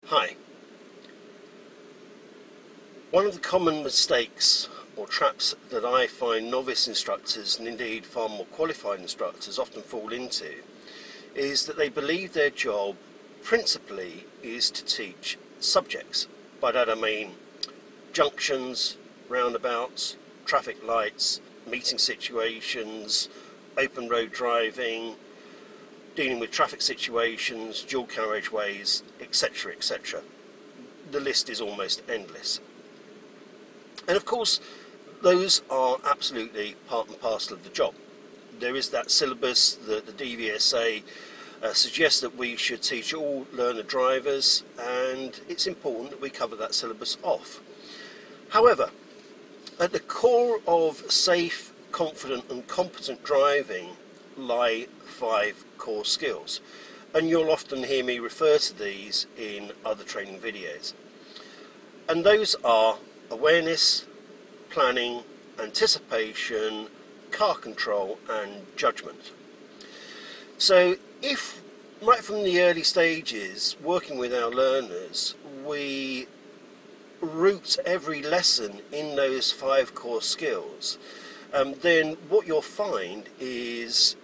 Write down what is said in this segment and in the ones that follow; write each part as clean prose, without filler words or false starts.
Hi. One of the common mistakes or traps that I find novice instructors, and indeed far more qualified instructors, often fall into is that they believe their job principally is to teach subjects. By that I mean junctions, roundabouts, traffic lights, meeting situations, open road driving, dealing with traffic situations, dual carriageways, etc., etc. The list is almost endless. And of course, those are absolutely part and parcel of the job. There is that syllabus that the DVSA suggests that we should teach all learner drivers, and it's important that we cover that syllabus off. However, at the core of safe, confident and competent driving lie 5 core skills, and you'll often hear me refer to these in other training videos. And those are awareness, planning, anticipation, car control and judgment. So if right from the early stages, working with our learners, we root every lesson in those 5 core skills, then what you'll find is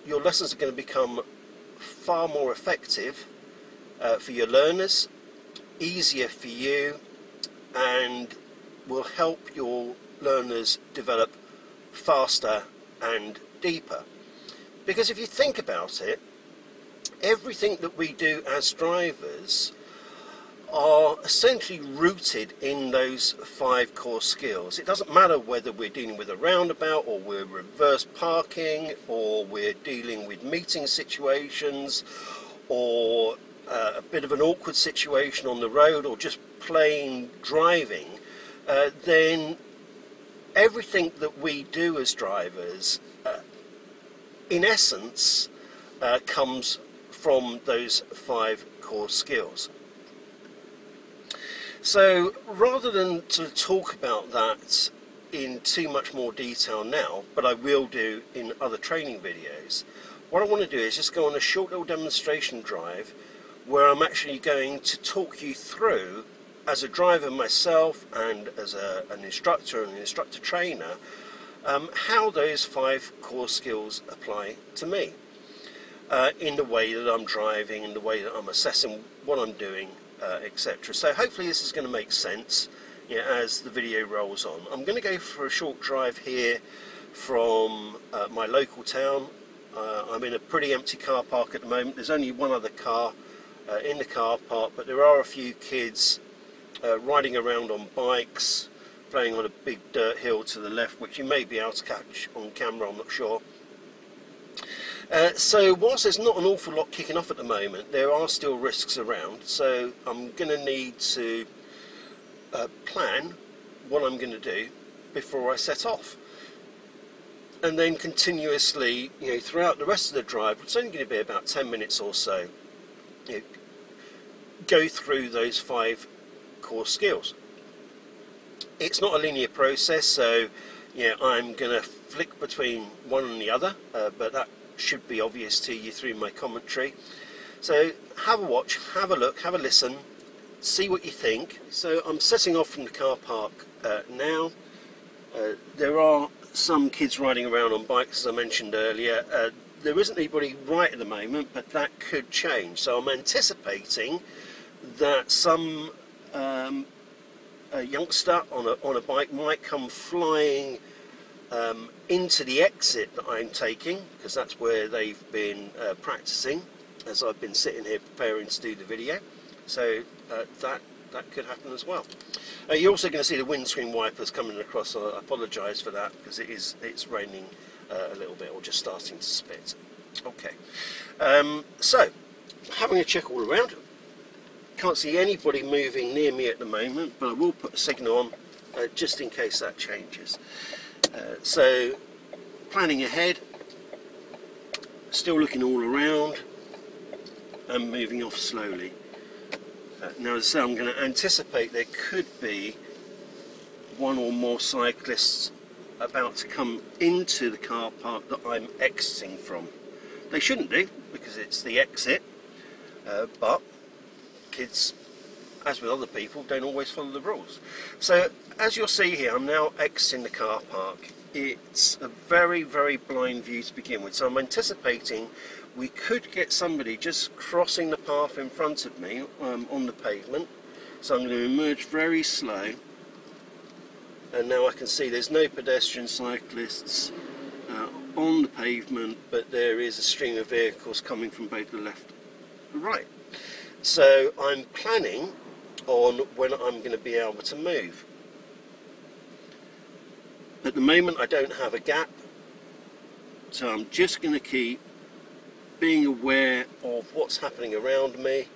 your lessons are going to become far more effective for your learners, easier for you, and will help your learners develop faster and deeper. Because if you think about it, everything that we do as drivers are essentially rooted in those 5 core skills. It doesn't matter whether we're dealing with a roundabout, or we're reverse parking, or we're dealing with meeting situations, or a bit of an awkward situation on the road, or just plain driving, then everything that we do as drivers, in essence, comes from those 5 core skills. So rather than to talk about that in too much more detail now, but I will do in other training videos, what I want to do is just go on a short little demonstration drive where I'm actually going to talk you through, as a driver myself and as an instructor and an instructor trainer, how those 5 core skills apply to me in the way that I'm driving, in the way that I'm assessing what I'm doing, etc. So hopefully this is going to make sense, you know, as the video rolls on. I'm going to go for a short drive here from my local town. I'm in a pretty empty car park at the moment. There's only one other car in the car park, but there are a few kids riding around on bikes, playing on a big dirt hill to the left, which you may be able to catch on camera, I'm not sure. So whilst there's not an awful lot kicking off at the moment, there are still risks around, so I'm going to need to plan what I'm going to do before I set off. And then continuously, you know, throughout the rest of the drive, it's only going to be about 10 minutes or so, you know, go through those 5 core skills. It's not a linear process, so yeah, I'm going to flick between one and the other, but that should be obvious to you through my commentary. So have a watch, have a look, have a listen, see what you think. So I'm setting off from the car park now. There are some kids riding around on bikes, as I mentioned earlier. There isn't anybody right at the moment, but that could change. So I'm anticipating that some a youngster on a bike might come flying into the exit that I'm taking, because that's where they've been practicing as I've been sitting here preparing to do the video. So that could happen as well. You're also going to see the windscreen wipers coming across. I apologise for that, because it's raining a little bit, or just starting to spit. Okay, so having a check all around. Can't see anybody moving near me at the moment, but I will put a signal on just in case that changes. So planning ahead, still looking all around and moving off slowly. Now, as I say, I'm going to anticipate there could be one or more cyclists about to come into the car park that I'm exiting from. They shouldn't do, because it's the exit, but kids as with other people, don't always follow the rules. So as you'll see here, I'm now exiting the car park. It's a very, very blind view to begin with, so I'm anticipating we could get somebody just crossing the path in front of me on the pavement. So I'm going to emerge very slow, and now I can see there's no pedestrian cyclists on the pavement, but there is a stream of vehicles coming from both the left and right. So I'm planning on when I'm going to be able to move. At the moment I don't have a gap, so I'm just going to keep being aware of what's happening around me,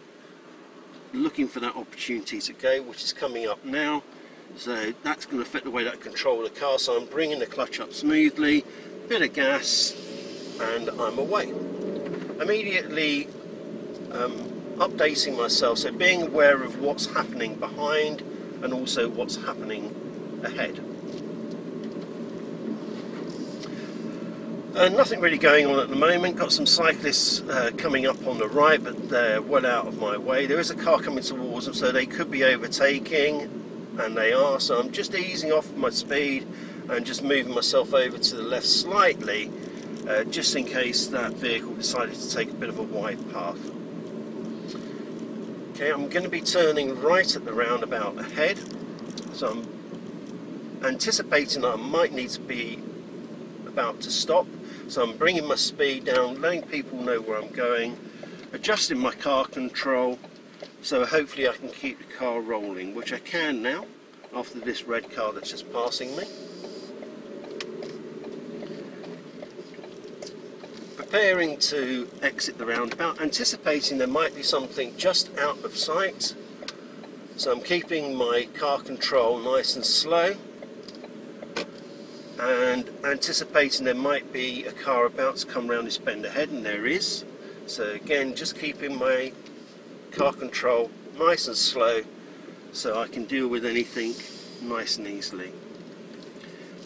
looking for that opportunity to go, which is coming up now. So that's going to affect the way that I control the car, so I'm bringing the clutch up smoothly, bit of gas, and I'm away. Immediately updating myself, so being aware of what's happening behind and also what's happening ahead. Nothing really going on at the moment. Got some cyclists coming up on the right, but they're well out of my way. There is a car coming towards them, so they could be overtaking, and they are, so I'm just easing off my speed and just moving myself over to the left slightly, just in case that vehicle decided to take a bit of a wide path. Okay, I'm going to be turning right at the roundabout ahead, so I'm anticipating that I might need to be about to stop, so I'm bringing my speed down, letting people know where I'm going, adjusting my car control, so hopefully I can keep the car rolling, which I can now after this red car that's just passing me. Preparing to exit the roundabout, anticipating there might be something just out of sight, so I'm keeping my car control nice and slow, and anticipating there might be a car about to come round this bend ahead, and there is. So again, just keeping my car control nice and slow so I can deal with anything nice and easily.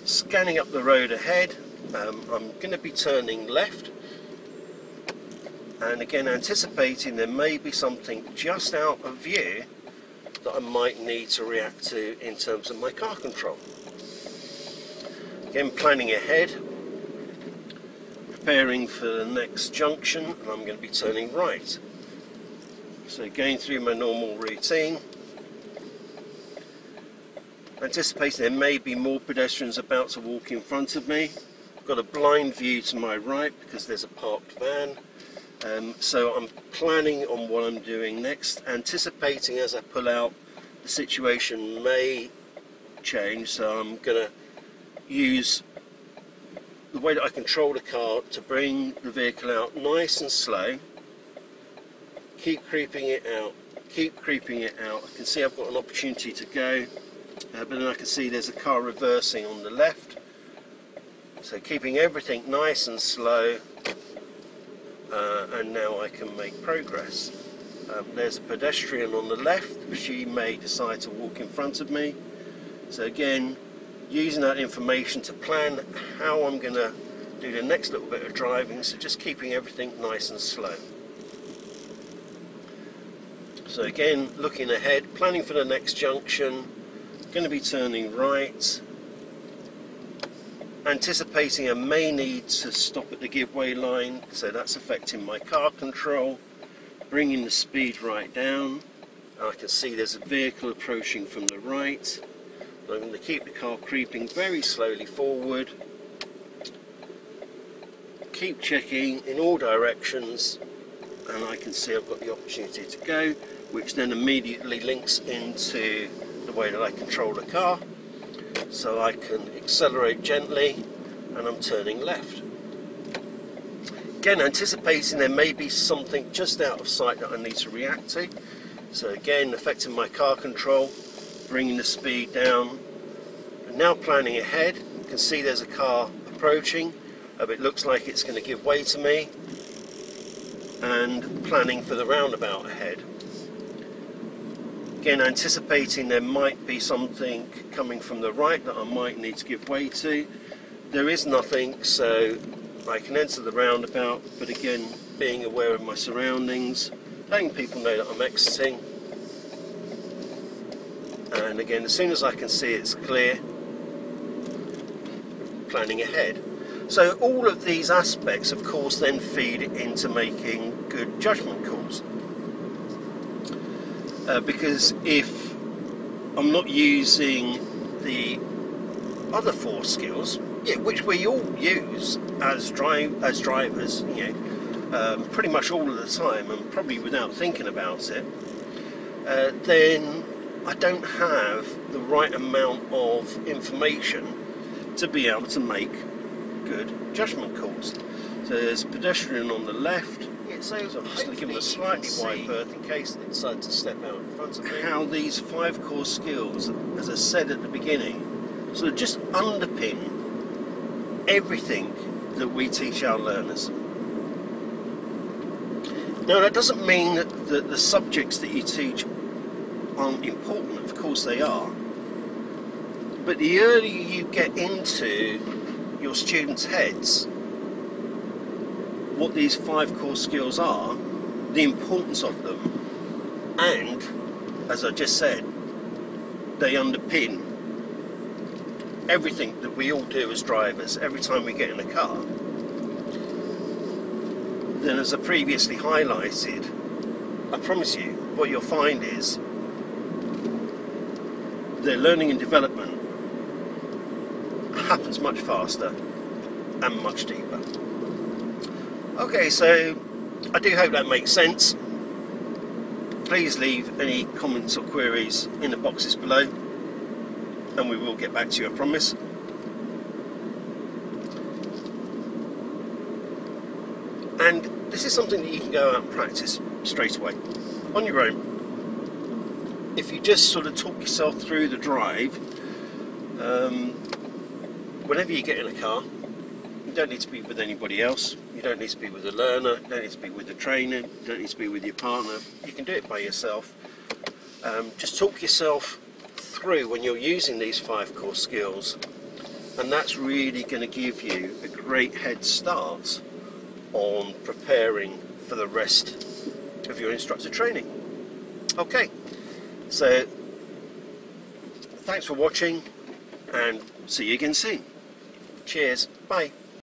Scanning up the road ahead, I'm going to be turning left, and again anticipating there may be something just out of view that I might need to react to in terms of my car control. Again, planning ahead, preparing for the next junction, and I'm going to be turning right. So going through my normal routine, anticipating there may be more pedestrians about to walk in front of me. I've got a blind view to my right because there's a parked van. So I'm planning on what I'm doing next, anticipating as I pull out the situation may change, so I'm going to use the way that I control the car to bring the vehicle out nice and slow, keep creeping it out, keep creeping it out. I can see I've got an opportunity to go, but then I can see there's a car reversing on the left, so keeping everything nice and slow, and now I can make progress. There's a pedestrian on the left, she may decide to walk in front of me, so again using that information to plan how I'm going to do the next little bit of driving, so just keeping everything nice and slow. So again, looking ahead, planning for the next junction, going to be turning right, anticipating I may need to stop at the giveaway line, so that's affecting my car control, bringing the speed right down. I can see there's a vehicle approaching from the right. I'm going to keep the car creeping very slowly forward, keep checking in all directions, and I can see I've got the opportunity to go, which then immediately links into the way that I control the car, so I can accelerate gently and I'm turning left. Again, anticipating there may be something just out of sight that I need to react to, so again affecting my car control, bringing the speed down, and now planning ahead. You can see there's a car approaching, it looks like it's going to give way to me, and planning for the roundabout ahead. Again, anticipating there might be something coming from the right that I might need to give way to. There is nothing, so I can enter the roundabout, but again being aware of my surroundings, letting people know that I'm exiting, And again, as soon as I can see it's clear, planning ahead. So all of these aspects, of course, then feed into making good judgment calls. Because if I'm not using the other 4 skills, which we all use as drivers, pretty much all of the time, and probably without thinking about it, then I don't have the right amount of information to be able to make good judgment calls. So there's a pedestrian on the left. So I'm just going to give them a slightly wide berth in case they decide to step out in front of me. How these 5 core skills, as I said at the beginning, sort of just underpin everything that we teach our learners. Now, that doesn't mean that the subjects that you teach aren't important. Of course they are. But the earlier you get into your students' heads what these 5 core skills are, the importance of them, and, as I just said, they underpin everything that we all do as drivers every time we get in a car, then, as I previously highlighted, I promise you what you'll find is their learning and development happens much faster and much deeper. Okay, so I do hope that makes sense. Please leave any comments or queries in the boxes below, and we will get back to you, I promise. And this is something that you can go out and practice straight away, on your own. If you just sort of talk yourself through the drive, whenever you get in a car, you don't need to be with anybody else, you don't need to be with a learner, you don't need to be with a trainer, you don't need to be with your partner, you can do it by yourself. Just talk yourself through when you're using these 5 core skills, and that's really going to give you a great head start on preparing for the rest of your instructor training. Okay, so thanks for watching, and see you again soon. Cheers, bye.